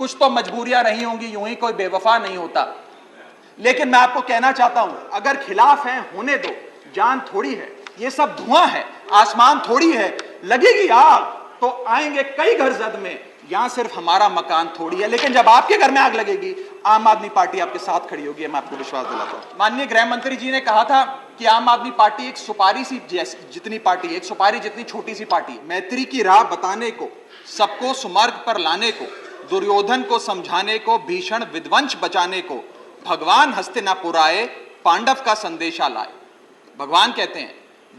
कुछ तो मजबूरियां रही होंगी, यूं ही कोई बेवफा नहीं होता। लेकिन मैं आपको कहना चाहता हूं, अगर खिलाफ हैं होने दो, जान थोड़ी है, ये सब धुआं है, आसमान थोड़ी है, लगेगी आग तो आएंगे कई घर जद में, यहां सिर्फ हमारा मकान थोड़ी है। लेकिन जब आपके घर में आग लगेगी, आम आदमी पार्टी आपके साथ खड़ी होगी, मैं आपको विश्वास दिलाता हूं। माननीय गृह मंत्री जी ने कहा था कि आम आदमी पार्टी एक सुपारी सी जितनी पार्टी, एक सुपारी जितनी छोटी सी पार्टी, मैत्री की राह बताने को, सबको सुमार्ग पर लाने को, दुर्योधन को समझाने को, भीषण विध्वंस बचाने को, भगवान हस्तिनापुर आए, पांडव का संदेशा लाए। भगवान कहते हैं,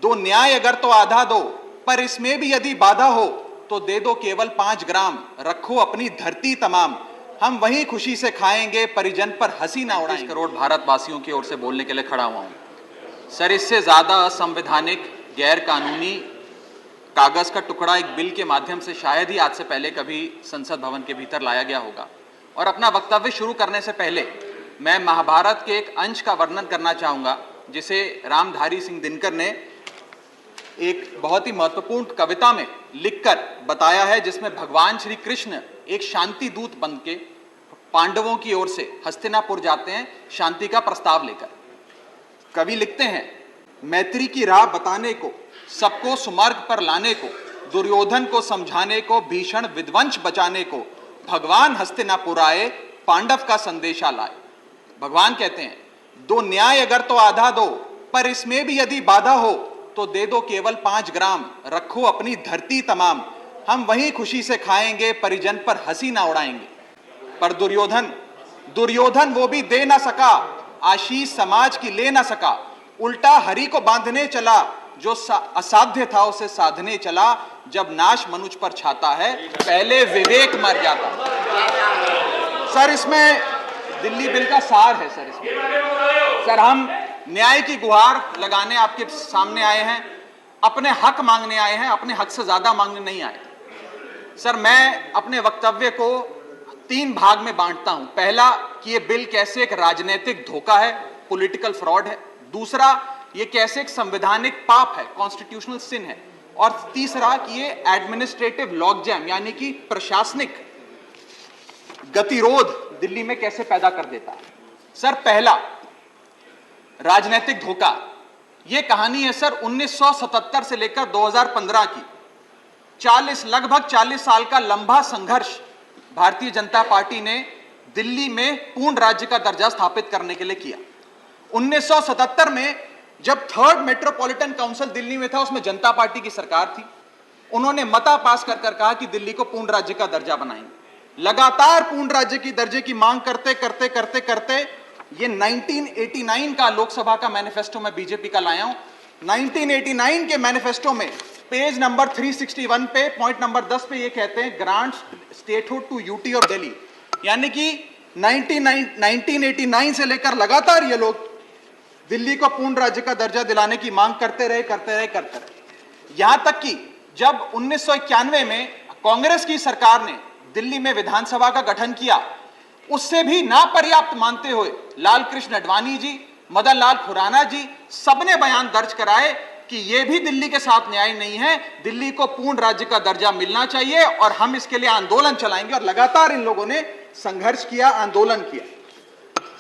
दो न्याय अगर तो आधा दो, पर इसमें भी यदि बाधा हो तो दे दो केवल 5 ग्राम, रखो अपनी धरती तमाम, हम वहीं खुशी से खाएंगे, परिजन पर हंसी ना उड़ाएंगे। 30 करोड़ भारतवासियों की ओर से बोलने के लिए खड़ा हुआ हूं। सर, इससे ज्यादा असंवैधानिक, गैर कानूनी कागज का टुकड़ा एक बिल के माध्यम से शायद ही आज से पहले कभी संसद भवन के भीतर लाया गया होगा। और अपना वक्तव्य शुरू करने से पहले मैं महाभारत के एक अंश का वर्णन करना चाहूंगा, जिसे रामधारी सिंह दिनकर ने एक बहुत ही महत्वपूर्ण कविता में लिखकर बताया है, जिसमें भगवान श्री कृष्ण एक शांति दूत बनके पांडवों की ओर से हस्तिनापुर जाते हैं शांति का प्रस्ताव लेकर। कवि लिखते हैं, मैत्री की राह बताने को, सबको सुमार्ग पर लाने को, दुर्योधन को समझाने को, भीषण विध्वंस बचाने को, भगवान हस्तिनापुर आए, पांडव का संदेशा लाए। भगवान कहते हैं, दो न्याय अगर तो आधा दो, पर इसमें भी यदि बाधा हो तो दे दो केवल 5 ग्राम, रखो अपनी धरती तमाम, हम वहीं खुशी से खाएंगे, परिजन पर हंसी ना उड़ाएंगे। पर दुर्योधन वो भी दे ना सका, आशीष समाज की ले ना सका, उल्टा हरि को बांधने चला, जो असाध्य था उसे साधने चला, जब नाश मनुष्य पर छाता है, पहले विवेक मर जाता। सर, इसमें दिल्ली बिल का सार है। सर, हम न्याय की गुहार लगाने आपके सामने आए हैं, अपने हक मांगने आए हैं, अपने हक से ज्यादा मांगने नहीं आए। सर, मैं अपने वक्तव्य को 3 भाग में बांटता हूं। पहला, कि ये बिल कैसे एक राजनीतिक धोखा है, पॉलिटिकल फ्रॉड है। दूसरा, ये कैसे एक संवैधानिक पाप है, कॉन्स्टिट्यूशनल सिन है। और तीसरा, कि ये एडमिनिस्ट्रेटिव लॉकजैम यानी कि प्रशासनिक गतिरोध दिल्ली में कैसे पैदा कर देता है। सर, पहला, राजनीतिक धोखा। यह कहानी है सर 1977 से लेकर 2015 की। लगभग 40 साल का लंबा संघर्ष भारतीय जनता पार्टी ने दिल्ली में पूर्ण राज्य का दर्जा स्थापित करने के लिए किया। 1977 में जब 3rd मेट्रोपॉलिटन काउंसिल दिल्ली में था, उसमें जनता पार्टी की सरकार थी। उन्होंने मता पास कर कहा कि दिल्ली को पूर्ण राज्य का दर्जा बनाएंगे। लगातार पूर्ण राज्य की दर्जे की मांग करते करते ये 1989 का लोकसभा का मैनिफेस्टो मैं बीजेपी का लाया हूं। 1989 के मैनिफेस्टो में पेज नंबर 361 पे पॉइंट नंबर 10 पे ये कहते हैं, ग्रांट स्टेटहुड टू यूटी और दिल्ली। यानी कि 1989 से लेकर लगातार ये लोग दिल्ली को पूर्ण राज्य का दर्जा दिलाने की मांग करते रहे। यहां तक कि जब 1991 में कांग्रेस की सरकार ने दिल्ली में विधानसभा का गठन किया, उससे भी ना पर्याप्त मानते हुए लाल कृष्ण आडवाणी जी, मदन लाल खुराना जी, सबने बयान दर्ज कराए कि यह भी दिल्ली के साथ न्याय नहीं है, दिल्ली को पूर्ण राज्य का दर्जा मिलना चाहिए और हम इसके लिए आंदोलन चलाएंगे। और लगातार इन लोगों ने संघर्ष किया, आंदोलन किया।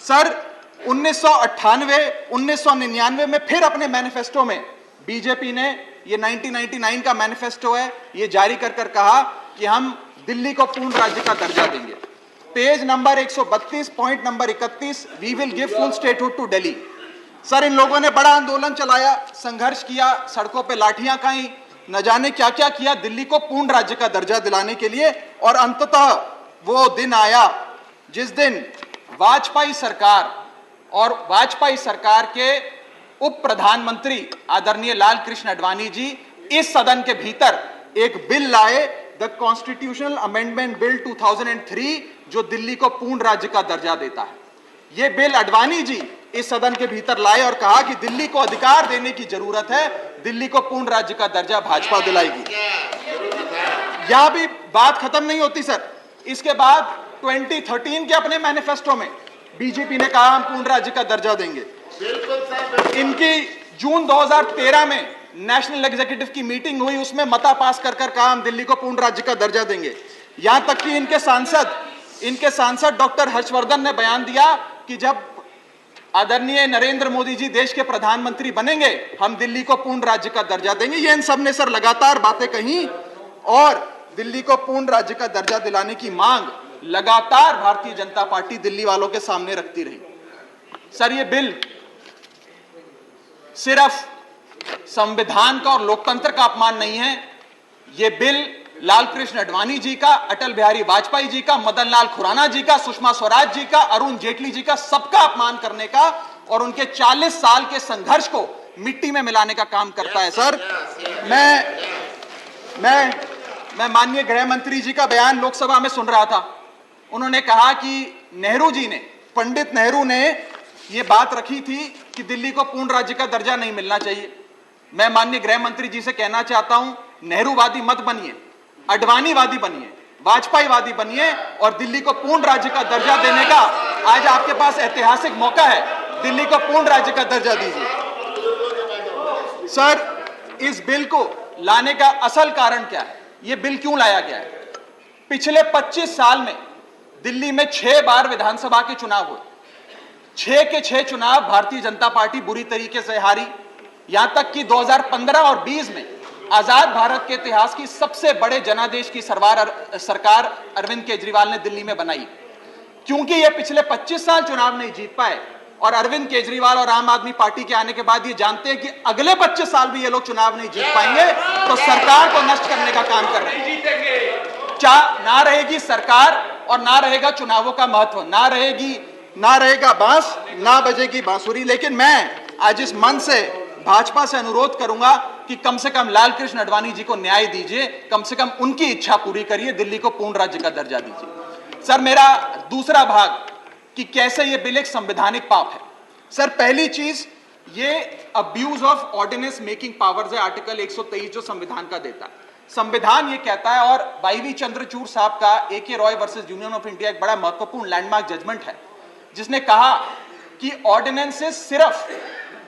सर, 1998, 1999 में फिर अपने मैनिफेस्टो में बीजेपी ने, ये 1999 का मैनिफेस्टो है, ये जारी कर कहा कि हम दिल्ली को पूर्ण राज्य का दर्जा देंगे। Page number 132 point number 31, we will give full statehood to Delhi. Sir, इन लोगों ने बड़ा आंदोलन चलाया, संघर्ष किया, सड़कों पे लाठियां खाई, न जाने क्या क्या किया दिल्ली को पूर्ण राज्य का दर्जा दिलाने के लिए। और अंततः वो दिन आया जिस दिन वाजपेयी सरकार और वाजपेयी सरकार के उप प्रधानमंत्री आदरणीय लाल कृष्ण आडवाणी जी इस सदन के भीतर एक बिल लाए, द कॉन्स्टिट्यूशनल अमेंडमेंट बिल 2003, जो दिल्ली को पूर्ण राज्य का दर्जा देता है। यह बिल आडवाणी जी इस सदन के भीतर लाए और कहा कि दिल्ली को अधिकार देने की जरूरत है, दिल्ली को पूर्ण राज्य का दर्जा भाजपा दिलाएगी। यहां भी बात खत्म नहीं होती सर। इसके बाद 2013 के अपने मैनिफेस्टो में बीजेपी ने कहा हम पूर्ण राज्य का दर्जा देंगे। इनकी जून 2013 में नेशनल एग्जीक्यूटिव की मीटिंग हुई, उसमें मता पास कर कहा हम दिल्ली को पूर्ण राज्य का दर्जा देंगे। यहां तक कि इनके सांसद इनके सांसद डॉक्टर हर्षवर्धन ने बयान दिया कि जब आदरणीय नरेंद्र मोदी जी देश के प्रधानमंत्री बनेंगे हम दिल्ली को पूर्ण राज्य का दर्जा देंगे। ये इन सब ने सर लगातार बातें कही और दिल्ली को पूर्ण राज्य का दर्जा दिलाने की मांग लगातार भारतीय जनता पार्टी दिल्ली वालों के सामने रखती रही। सर ये बिल सिर्फ संविधान का और लोकतंत्र का अपमान नहीं है, ये बिल लाल कृष्ण आडवाणी जी का, अटल बिहारी वाजपेयी जी का, मदन लाल खुराना जी का, सुषमा स्वराज जी का, अरुण जेटली जी का, सबका अपमान करने का और उनके 40 साल के संघर्ष को मिट्टी में मिलाने का काम करता है। सर मैं माननीय गृह मंत्री जी का बयान लोकसभा में सुन रहा था। उन्होंने कहा कि नेहरू जी ने, पंडित नेहरू ने यह बात रखी थी कि दिल्ली को पूर्ण राज्य का दर्जा नहीं मिलना चाहिए। मैं माननीय गृह मंत्री जी से कहना चाहता हूं, नेहरूवादी मत बनिए, आडवाणीवादी बनिए, वाजपेयीवादी बनिए और दिल्ली को पूर्ण राज्य का दर्जा देने का आज आपके पास ऐतिहासिक मौका है। दिल्ली को पूर्ण राज्य का दर्जा दीजिए। सर इस बिल को लाने का असल कारण क्या है? यह बिल क्यों लाया गया है? पिछले 25 साल में दिल्ली में 6 बार विधानसभा के चुनाव हुए। 6 के 6 चुनाव भारतीय जनता पार्टी बुरी तरीके से हारी। यहां तक कि 2015 और 20 में आजाद भारत के इतिहास की सबसे बड़े जनादेश की सरकार अरविंद केजरीवाल ने दिल्ली में बनाई। क्योंकि ये पिछले 25 साल चुनाव नहीं जीत पाए और अरविंद केजरीवाल और आम आदमी पार्टी के आने के बाद ये जानते हैं कि अगले 25 साल भी ये लोग चुनाव नहीं जीत पाएंगे, तो सरकार को नष्ट करने का काम कर रहे हैं। ना रहेगी सरकार और ना रहेगा चुनावों का महत्व, ना रहेगा बांस, ना बजेगी बांसुरी। लेकिन मैं आज इस मन से भाजपा से अनुरोध करूंगा कि कम से कम लाल कृष्ण आडवाणी जी को न्याय दीजिए, कम से कम उनकी इच्छा पूरी करिए, दिल्ली को पूर्ण राज्य का दर्जा दीजिए। सर मेरा दूसरा भाग कि कैसे यह बिल एक संवैधानिक पाप है। सर पहली चीज, ये abuse of ordinance making powers है, आर्टिकल 123 जो संविधान का देता है। संविधान ये कहता है, और वाईवी चंद्रचूड़ साहब का AK Roy versus union of India एक बड़ा महत्वपूर्ण लैंडमार्क जजमेंट है, जिसने कहा कि ऑर्डिनेंसेस सिर्फ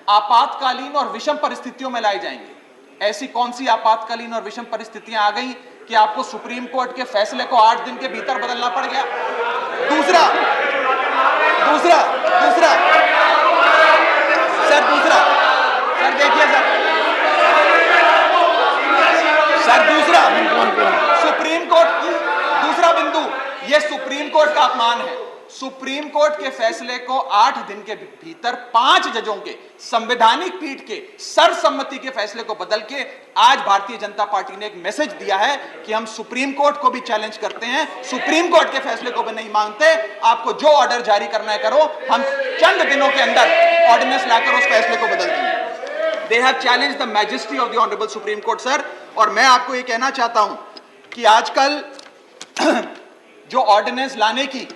आपातकालीन और विषम परिस्थितियों में लाए जाएंगे। ऐसी कौन सी आपातकालीन और विषम परिस्थितियां आ गई कि आपको सुप्रीम कोर्ट के फैसले को 8 दिन के भीतर बदलना पड़ गया? दूसरा सर देखिए सर सुप्रीम कोर्ट की दूसरा बिंदु, यह सुप्रीम कोर्ट का अपमान है। सुप्रीम कोर्ट के फैसले को 8 दिन के भीतर 5 जजों के संवैधानिक पीठ के सर्वसम्मति के फैसले को बदल के आज भारतीय जनता पार्टी ने एक मैसेज दिया है कि हम सुप्रीम कोर्ट को भी चैलेंज करते हैं, सुप्रीम कोर्ट के फैसले को भी नहीं मांगते। आपको जो ऑर्डर जारी करना है करो, हम चंद दिनों के अंदर ऑर्डिनेंस लाकर उस फैसले को बदल देंगे। They have challenged the majesty of the honourable supreme court sir. और मैं आपको ये कहना चाहता हूं कि आजकल जो ऑर्डिनेंस लाने की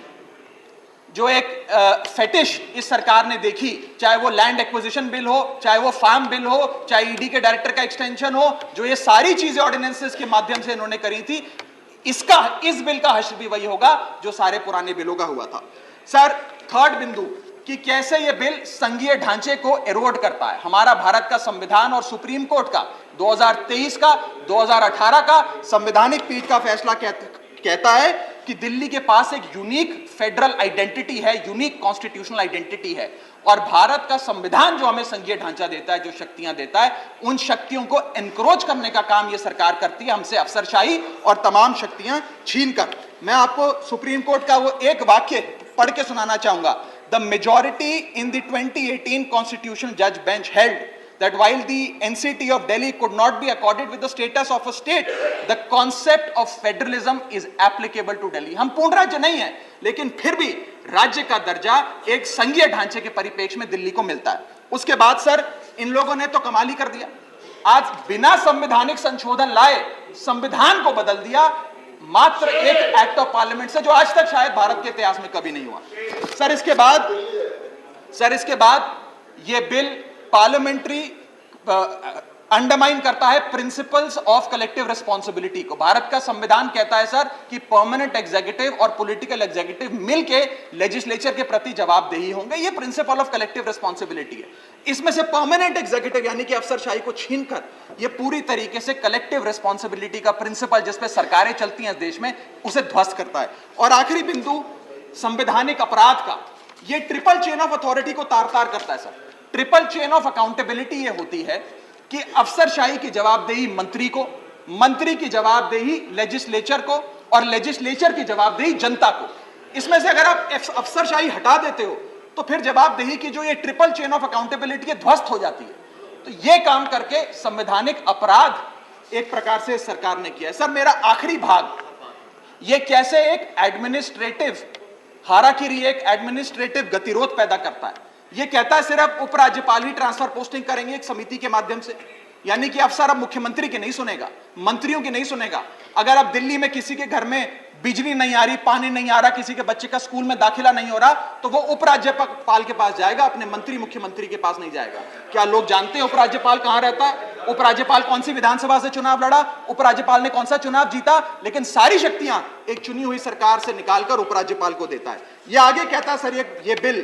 जो एक फेटिश इस सरकार ने देखी, चाहे वो लैंड एक्विजिशन बिल हो, चाहे वो फार्म बिल हो, चाहे ईडी के डायरेक्टर का एक्सटेंशन हो, जो ये सारी चीजें ऑर्डिनेंसेस के माध्यम से इन्होंने करी थी, इस बिल का हश्र भी वही होगा जो सारे पुराने बिलों का हुआ था। सर थर्ड बिंदु कि कैसे ये बिल संघीय ढांचे को एरोड करता है। हमारा भारत का संविधान और सुप्रीम कोर्ट का 2023 का 2018 का संवैधानिक पीठ का फैसला कहता है कि दिल्ली के पास एक यूनिक फेडरल आइडेंटिटी है, यूनिक कॉन्स्टिट्यूशनल आइडेंटिटी है, और भारत का संविधान जो हमें संघीय ढांचा देता है, जो शक्तियां देता है, उन शक्तियों को एनक्रोच करने का काम यह सरकार करती है, हमसे अफसरशाही और तमाम शक्तियां छीनकर। मैं आपको सुप्रीम कोर्ट का वो एक वाक्य पढ़ के सुनाना चाहूंगा। The majority in the 2018 constitutional जज bench held that while the NCT of Delhi could not be accorded with the status of a state, the concept of federalism is applicable to Delhi. हम पूर्ण राज्य नहीं है, लेकिन फिर भी राज्य का दर्जा एक संघीय ढांचे के परिप्रेक्ष्य में दिल्ली को मिलता है। उसके बाद सर इन लोगों ने तो कमाल ही कर दिया, आज बिना संवैधानिक संशोधन लाए संविधान को बदल दिया, मात्र एक एक्ट ऑफ पार्लियामेंट से, जो आज तक शायद भारत के इतिहास में कभी नहीं हुआ। सर इसके बाद ये बिल पार्लियामेंट्री अंडरमाइन करता है प्रिंसिपल्स ऑफ कलेक्टिव रिस्पांसिबिलिटी को। भारत का संविधान कहता है सर कि परमानेंट एग्जीक्यूटिव और पॉलिटिकल एग्जीक्यूटिव मिलके लेजिस्लेचर के प्रति जवाबदेही होंगे। ये प्रिंसिपल ऑफ कलेक्टिव रिस्पांसिबिलिटी है। इसमें से परमानेंट एग्जीक्यूटिव यानी कि अफसरशाही को छीनकर ये पूरी तरीके से कलेक्टिव रिस्पांसिबिलिटी का प्रिंसिपल जिस पे सरकारें चलती हैं इस देश में, उसे ध्वस्त करता है। और आखिरी बिंदु संवैधानिक अपराध का, ये ट्रिपल चेन ऑफ अथॉरिटी को तार तार करता है sir. Triple chain of accountability ये होती है कि अफसरशाही की जवाबदेही मंत्री को, मंत्री की जवाबदेही लेजिस्लेचर को, और लेजिस्लेचर की जवाबदेही जनता को। इसमें से अगर आप अफसरशाही हटा देते हो तो फिर जवाबदेही की जो ये ट्रिपल चेन ऑफ अकाउंटेबिलिटी ध्वस्त हो जाती है। तो ये काम करके संवैधानिक अपराध एक प्रकार से सरकार ने किया है। सर मेरा आखिरी भाग, ये कैसे एक एडमिनिस्ट्रेटिव हाराकिरी, एक एडमिनिस्ट्रेटिव गतिरोध पैदा करता है। ये कहता है सिर्फ उपराज्यपाल ही ट्रांसफर पोस्टिंग करेंगे एक समिति के माध्यम से, यानी कि अफसर अब मुख्यमंत्री की नहीं सुनेगा, मंत्रियों की नहीं सुनेगा। अगर अब दिल्ली में किसी के घर में बिजली नहीं आ रही, पानी नहीं आ रहा, किसी के बच्चे का स्कूल में दाखिला नहीं हो रहा, तो वो उपराज्यपाल के पास जाएगा, अपने मंत्री मुख्यमंत्री के पास नहीं जाएगा। क्या लोग जानते हैं उपराज्यपाल कहां रहता है? उपराज्यपाल कौन सी विधानसभा से चुनाव लड़ा, उपराज्यपाल ने कौन सा चुनाव जीता? लेकिन सारी शक्तियां एक चुनी हुई सरकार से निकालकर उपराज्यपाल को देता है। यह आगे कहता है सर ये बिल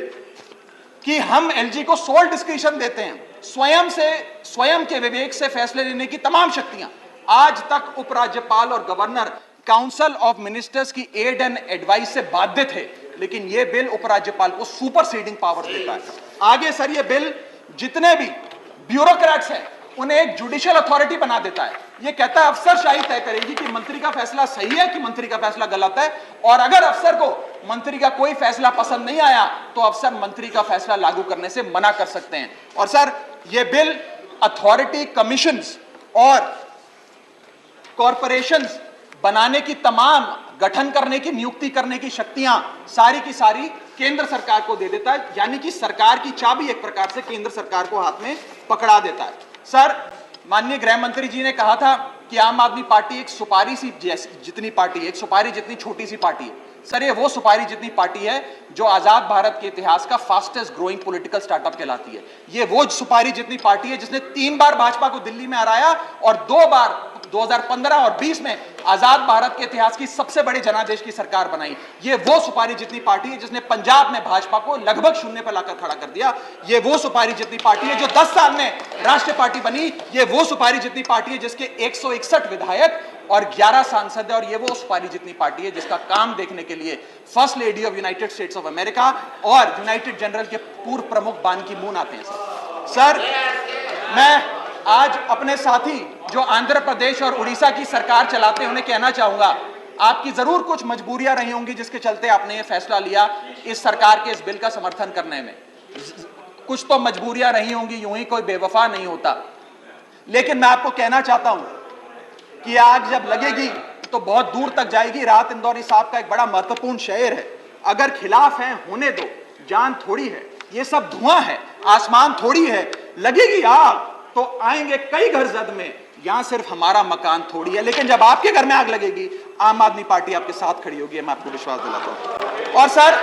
कि हम एलजी को सोल डिस्क्रिशन देते हैं, स्वयं के विवेक से फैसले लेने की तमाम शक्तियां। आज तक उपराज्यपाल और गवर्नर काउंसिल ऑफ मिनिस्टर्स की एड एंड एडवाइस से बाध्य थे, लेकिन यह बिल उपराज्यपाल को सुपरसीडिंग पावर देता है। आगे सर ये बिल जितने भी ब्यूरोक्रेट्स हैं उन्हें एक जुडिशियल अथॉरिटी बना देता है। यह कहता है अफसरशाही तय करेगी कि मंत्री का फैसला सही है कि मंत्री का फैसला गलत है, और अगर अफसर को मंत्री का कोई फैसला पसंद नहीं आया तो अफसर मंत्री का फैसला लागू करने से मना कर सकते हैं। और सर यह बिल अथॉरिटी, कमीशंस और कॉरपोरेशंस बनाने की, तमाम गठन करने की, नियुक्ति करने की शक्तियां सारी की सारी केंद्र सरकार को दे देता है, यानी कि सरकार की चाबी एक प्रकार से केंद्र सरकार को हाथ में पकड़ा देता है। सर माननीय गृह मंत्री जी ने कहा था कि आम आदमी पार्टी एक सुपारी सी जितनी पार्टी है, एक सुपारी जितनी छोटी सी पार्टी है। सर ये वो सुपारी जितनी पार्टी है जो आजाद भारत के इतिहास का फास्टेस्ट ग्रोइंग पॉलिटिकल स्टार्टअप कहलाती है। ये वो सुपारी जितनी पार्टी है जिसने 3 बार भाजपा को दिल्ली में हराया और 2 बार 2015 और 20 में आजाद भारत के इतिहास की सबसे बड़ी जनादेश की सरकार बनाई। ये वो सुपारी जितनी पार्टी है जिसने पंजाब में भाजपा को लगभग शून्य पर लाकर खड़ा कर दिया। ये वो सुपारी जितनी पार्टी है जो 10 साल में राष्ट्रीय पार्टी बनी। ये वो सुपारी जितनी पार्टी है जिसके 161 विधायक और 11 सांसद है। और ये वो सुपारी जितनी पार्टी है जिसका काम देखने के लिए first lady of United states of America और यूनाइटेड जनरल के पूर्व प्रमुख बान की मून आते हैं। सर मैं आज अपने साथी जो आंध्र प्रदेश और उड़ीसा की सरकार चलाते हैं उन्हें कहना चाहूंगा, आपकी जरूर कुछ मजबूरियां रही होंगी जिसके चलते आपने ये फैसला लिया इस सरकार के इस बिल का समर्थन करने में। कुछ तो मजबूरियां रही होंगी, यूं ही कोई बेवफा नहीं होता। लेकिन मैं आपको कहना चाहता हूं कि आग जब लगेगी तो बहुत दूर तक जाएगी। राहत इंदौरी साहब का एक बड़ा महत्वपूर्ण शेर है, अगर खिलाफ है होने दो, जान थोड़ी है, ये सब धुआं है, आसमान थोड़ी है, लगेगी आग तो आएंगे कई घर जद में, यहां सिर्फ हमारा मकान थोड़ी है। लेकिन जब आपके घर में आग लगेगी आम आदमी पार्टी आपके साथ खड़ी होगी, मैं आपको विश्वास दिलाता हूं। और सर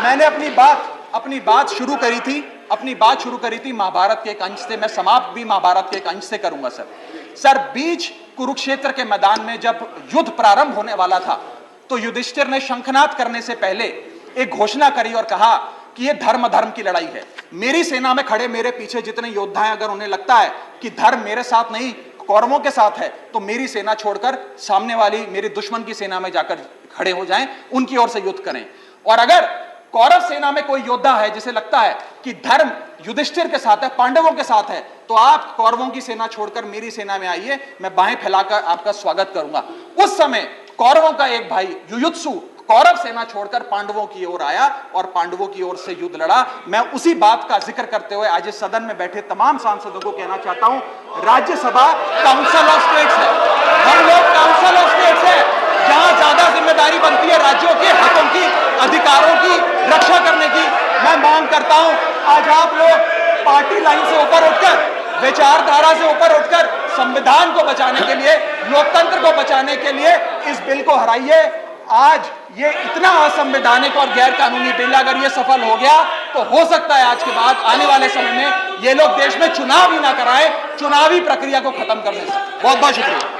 मैंने अपनी बात शुरू करी थी महाभारत के एक अंश से, मैं समाप्त भी महाभारत के एक अंश से करूंगा। सर बीच कुरुक्षेत्र के मैदान में जब युद्ध प्रारंभ होने वाला था तो युधिष्ठिर ने शंखनाद करने से पहले एक घोषणा करी और कहा कि ये धर्म की लड़ाई है। मेरी सेना में खड़े मेरे पीछे जितने योद्धा हैं, अगर उन्हें लगता है कि धर्म मेरे साथ नहीं कौरवों के साथ है तो मेरी सेना छोड़कर सामने वाली मेरे दुश्मन की सेना में जाकर खड़े हो जाएं, उनकी ओर से युद्ध करें। और अगर कौरव सेना में कोई योद्धा है जिसे लगता है कि धर्म युधिष्ठिर के साथ है, पांडवों के साथ है, तो आप कौरवों की सेना छोड़कर मेरी सेना में आइए, मैं बाहें फैलाकर आपका स्वागत करूंगा। उस समय कौरवों का एक भाई युयुत्सु कौरव सेना छोड़कर पांडवों की ओर आया और पांडवों की ओर से युद्ध लड़ा। मैं उसी बात का जिक्र करते हुए आज इस सदन में बैठे तमाम सांसदों को कहना चाहता हूं, राज्यसभा काउंसिल ऑफ स्टेट्स है, हम लोग काउंसिल ऑफ स्टेट्स है, जहां ज्यादा जिम्मेदारी बनती है राज्यों के हकों की, अधिकारों की रक्षा करने की। मैं मांग करता हूं आज आप लोग पार्टी लाइन से ऊपर उठकर, विचारधारा से ऊपर उठकर संविधान को बचाने के लिए, लोकतंत्र को बचाने के लिए इस बिल को हराइए। आज ये इतना असंवैधानिक और गैर कानूनी बिल अगर ये सफल हो गया तो हो सकता है आज के बाद आने वाले समय में ये लोग देश में चुनाव ही ना कराएं, चुनावी प्रक्रिया को खत्म करने से। बहुत बहुत शुक्रिया।